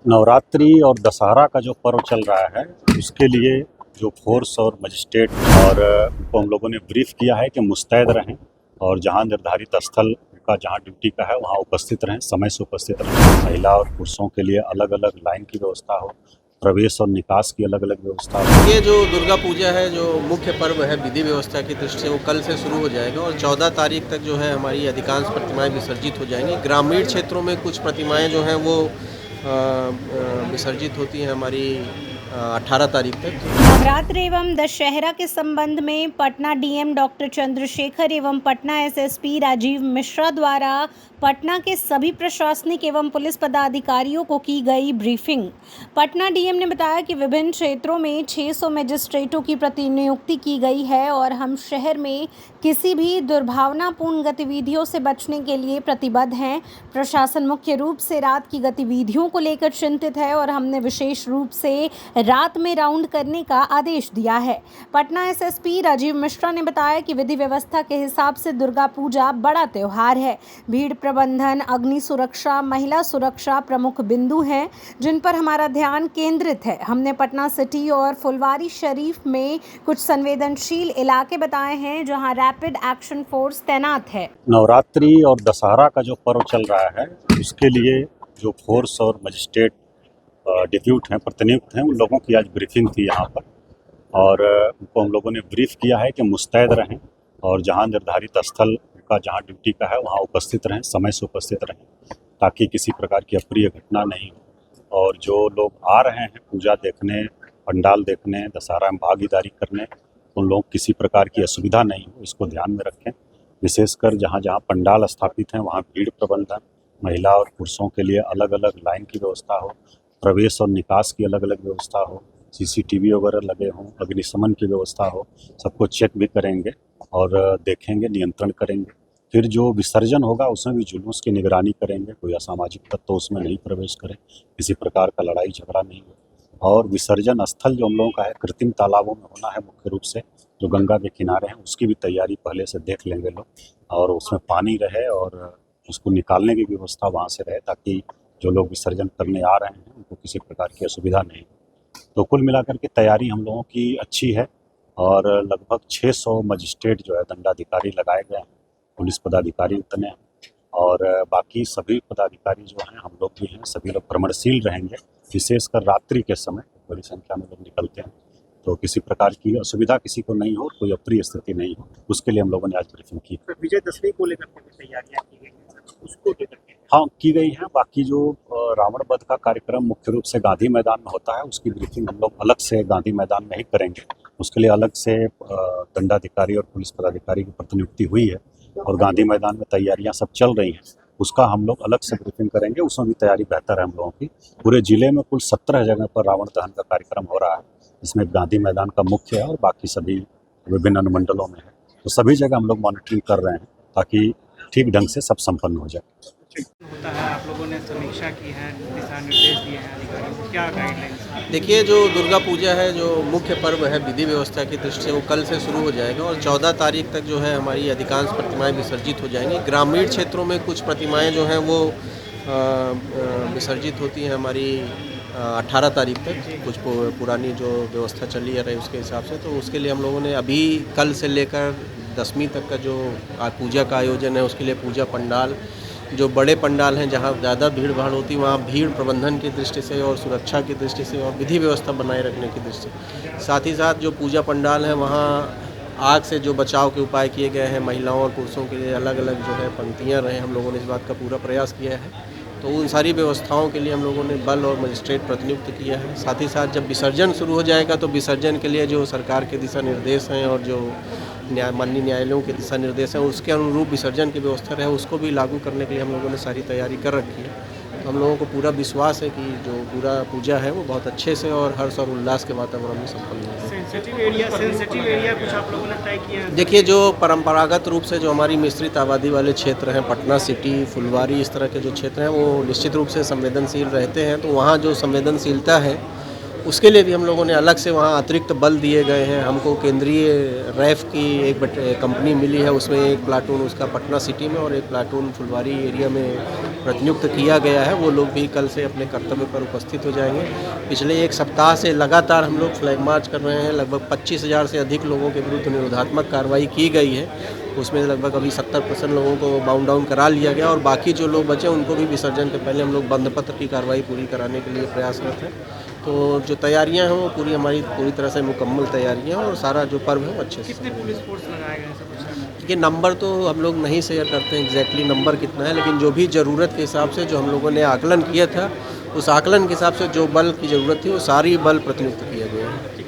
नवरात्रि और दशहरा का जो पर्व चल रहा है उसके लिए जो फोर्स और मजिस्ट्रेट और उनको हम लोगों ने ब्रीफ किया है कि मुस्तैद रहें और जहां निर्धारित स्थल का जहां ड्यूटी का है वहां उपस्थित रहें, समय से उपस्थित रहें। महिला और पुरुषों के लिए अलग अलग लाइन की व्यवस्था हो, प्रवेश और निकास की अलग अलग व्यवस्था हो। ये जो दुर्गा पूजा है, जो मुख्य पर्व है विधि व्यवस्था की दृष्टि से, वो कल से शुरू हो जाएगा और 14 तारीख तक जो है हमारी अधिकांश प्रतिमाएं विसर्जित हो जाएंगी। ग्रामीण क्षेत्रों में कुछ प्रतिमाएं जो हैं वो विसर्जित होती हैं हमारी 18 तारीख तक। नवरात्र एवं दशहरा के संबंध में पटना डीएम डॉक्टर चंद्रशेखर एवं पटना एसएसपी राजीव मिश्रा द्वारा पटना के सभी प्रशासनिक एवं पुलिस पदाधिकारियों को की गई ब्रीफिंग। पटना डीएम ने बताया कि विभिन्न क्षेत्रों में 600 मजिस्ट्रेटों की प्रतिनियुक्ति की गई है और हम शहर में किसी भी दुर्भावनापूर्ण गतिविधियों से बचने के लिए प्रतिबद्ध हैं। प्रशासन मुख्य रूप से रात की गतिविधियों को लेकर चिंतित है और हमने विशेष रूप से रात में राउंड करने का आदेश दिया है। पटना एसएसपी राजीव मिश्रा ने बताया कि विधि व्यवस्था के हिसाब से दुर्गा पूजा बड़ा त्योहार है। भीड़ प्रबंधन, अग्नि सुरक्षा, महिला सुरक्षा प्रमुख बिंदु हैं जिन पर हमारा ध्यान केंद्रित है। हमने पटना सिटी और फुलवारी शरीफ में कुछ संवेदनशील इलाके बताए हैं जहां रैपिड एक्शन फोर्स तैनात है। नवरात्रि और दशहरा का जो पर्व चल रहा है उसके लिए जो फोर्स और मजिस्ट्रेट डिप्यूट हैं, प्रतिनियुक्त हैं, उन लोगों की आज ब्रीफिंग थी यहाँ पर और उनको हम लोगों ने ब्रीफ किया है कि मुस्तैद रहें और जहाँ निर्धारित स्थल का जहाँ ड्यूटी का है वहाँ उपस्थित रहें, समय से उपस्थित रहें, ताकि किसी प्रकार की अप्रिय घटना नहीं हो। और जो लोग आ रहे हैं पूजा देखने, पंडाल देखने, दशहरा में भागीदारी करने, उन लोग किसी प्रकार की असुविधा नहीं हो, इसको ध्यान में रखें। विशेषकर जहाँ जहाँ पंडाल स्थापित हैं वहाँ भीड़ प्रबंधन, महिला और पुरुषों के लिए अलग अलग लाइन की व्यवस्था हो, प्रवेश और निकास की अलग अलग व्यवस्था हो, सीसीटीवी वगैरह लगे हों, अग्निशमन की व्यवस्था हो, सबको चेक भी करेंगे और देखेंगे, नियंत्रण करेंगे। फिर जो विसर्जन होगा उसमें भी जुलूस की निगरानी करेंगे, कोई असामाजिक तत्व उसमें नहीं प्रवेश करे, किसी प्रकार का लड़ाई झगड़ा नहीं हो। और विसर्जन स्थल जो हम लोगों का है कृत्रिम तालाबों में होना है मुख्य रूप से, जो गंगा के किनारे हैं, उसकी भी तैयारी पहले से देख लेंगे लोग और उसमें पानी रहे और उसको निकालने की व्यवस्था वहाँ से रहे, ताकि जो लोग विसर्जन करने आ रहे हैं उनको किसी प्रकार की असुविधा नहीं। तो कुल मिलाकर के तैयारी हम लोगों की अच्छी है और लगभग 600 मजिस्ट्रेट जो है दंडाधिकारी लगाए गए हैं, पुलिस पदाधिकारी उतने हैं और बाकी सभी पदाधिकारी जो हैं, हम लोग भी हैं, सभी लोग भ्रमणशील रहेंगे। विशेषकर रात्रि के समय बड़ी संख्या में लोग निकलते हैं, तो किसी प्रकार की असुविधा किसी को नहीं हो, कोई अप्रिय स्थिति नहीं हो, उसके लिए हम लोगों ने आज ब्रीफिंग की। विजयदशमी को लेकर के तैयारियां की गई हैं, उसको लेकर के हाँ की गई हैं। बाकी जो रावण वध का कार्यक्रम मुख्य रूप से गांधी मैदान में होता है, उसकी ब्रीफिंग हम लोग अलग से गांधी मैदान में ही करेंगे। उसके लिए अलग से दंडाधिकारी और पुलिस पदाधिकारी की प्रतिनियुक्ति हुई है और गांधी मैदान में तैयारियां सब चल रही हैं, उसका हम लोग अलग से ब्रीफिंग करेंगे। उसमें भी तैयारी बेहतर है हम लोगों की। पूरे जिले में कुल 17 जगह पर रावण दहन का कार्यक्रम हो रहा है, इसमें गांधी मैदान का मुख्य है और बाकी सभी विभिन्न अनुमंडलों में है। तो सभी जगह हम लोग मॉनिटरिंग कर रहे हैं ताकि ठीक ढंग से सब संपन्न हो जाए। होता है, आप लोगों ने समीक्षा की है, दिशा निर्देश दिए हैं अधिकारियों को, क्या गाइडलाइंस? देखिए, जो दुर्गा पूजा है, जो मुख्य पर्व है विधि व्यवस्था की दृष्टि से, वो कल से शुरू हो जाएगा और 14 तारीख तक जो है हमारी अधिकांश प्रतिमाएं विसर्जित हो जाएंगी। ग्रामीण क्षेत्रों में कुछ प्रतिमाएं जो हैं वो विसर्जित होती हैं हमारी 18 तारीख तक, कुछ पुरानी जो व्यवस्था चली आ रही है उसके हिसाब से। तो उसके लिए हम लोगों ने अभी कल से लेकर 10वीं तक का जो पूजा का आयोजन है उसके लिए पूजा पंडाल, जो बड़े पंडाल हैं जहाँ ज़्यादा भीड़ भाड़ होती है, वहाँ भीड़ प्रबंधन की दृष्टि से और सुरक्षा की दृष्टि से और विधि व्यवस्था बनाए रखने की दृष्टि से, साथ ही साथ जो पूजा पंडाल हैं वहाँ आग से जो बचाव के उपाय किए गए हैं, महिलाओं और पुरुषों के लिए अलग अलग जो है पंक्तियाँ रहें, हम लोगों ने इस बात का पूरा प्रयास किया है। तो उन सारी व्यवस्थाओं के लिए हम लोगों ने बल और मजिस्ट्रेट प्रतिनियुक्त किया है। साथ ही साथ जब विसर्जन शुरू हो जाएगा तो विसर्जन के लिए जो सरकार के दिशा निर्देश हैं और जो माननीय न्यायालयों के दिशा निर्देश हैं उसके अनुरूप विसर्जन की व्यवस्था रहे, उसको भी लागू करने के लिए हम लोगों ने सारी तैयारी कर रखी है। तो हम लोगों को पूरा विश्वास है कि जो पूरा पूजा है वो बहुत अच्छे से और हर्ष और उल्लास के वातावरण में संपन्न होगी। सेंसिटिव एरिया कुछ आप लोगों ने तय किया है? देखिए, जो परंपरागत रूप से जो हमारी मिश्रित आबादी वाले क्षेत्र हैं, पटना सिटी, फुलवारी, इस तरह के जो क्षेत्र हैं वो निश्चित रूप से संवेदनशील रहते हैं। तो वहाँ जो संवेदनशीलता है उसके लिए भी हम लोगों ने अलग से वहाँ अतिरिक्त बल दिए गए हैं। हमको केंद्रीय रैफ की एक कंपनी मिली है, उसमें एक प्लाटून उसका पटना सिटी में और एक प्लाटून फुलवारी एरिया में प्रतिनियुक्त किया गया है वो लोग भी कल से अपने कर्तव्य पर उपस्थित हो जाएंगे। पिछले 1 सप्ताह से लगातार हम लोग फ्लैग मार्च कर रहे हैं। लगभग 25,000 से अधिक लोगों के विरुद्ध निरोधात्मक कार्रवाई की गई है। उसमें लगभग अभी 70% लोगों को बाउंड डाउन करा लिया गया और बाकी जो लोग बचे उनको भी विसर्जन के पहले हम लोग बंद पत्र की कार्रवाई पूरी कराने के लिए प्रयासरत हैं। तो जो तैयारियां हैं वो हमारी पूरी तरह से मुकम्मल तैयारियां हैं और सारा जो पर्व है वो अच्छे से। कितने पुलिस फोर्स लगाए गए हैं सब कुछ? ये नंबर तो हम लोग नहीं शेयर करते हैं एग्जैक्टली नंबर कितना है, लेकिन जो भी ज़रूरत के हिसाब से जो हम लोगों ने आकलन किया था उस आकलन के हिसाब से जो बल की ज़रूरत थी वो सारी बल प्रतिनियुक्त किया गया है।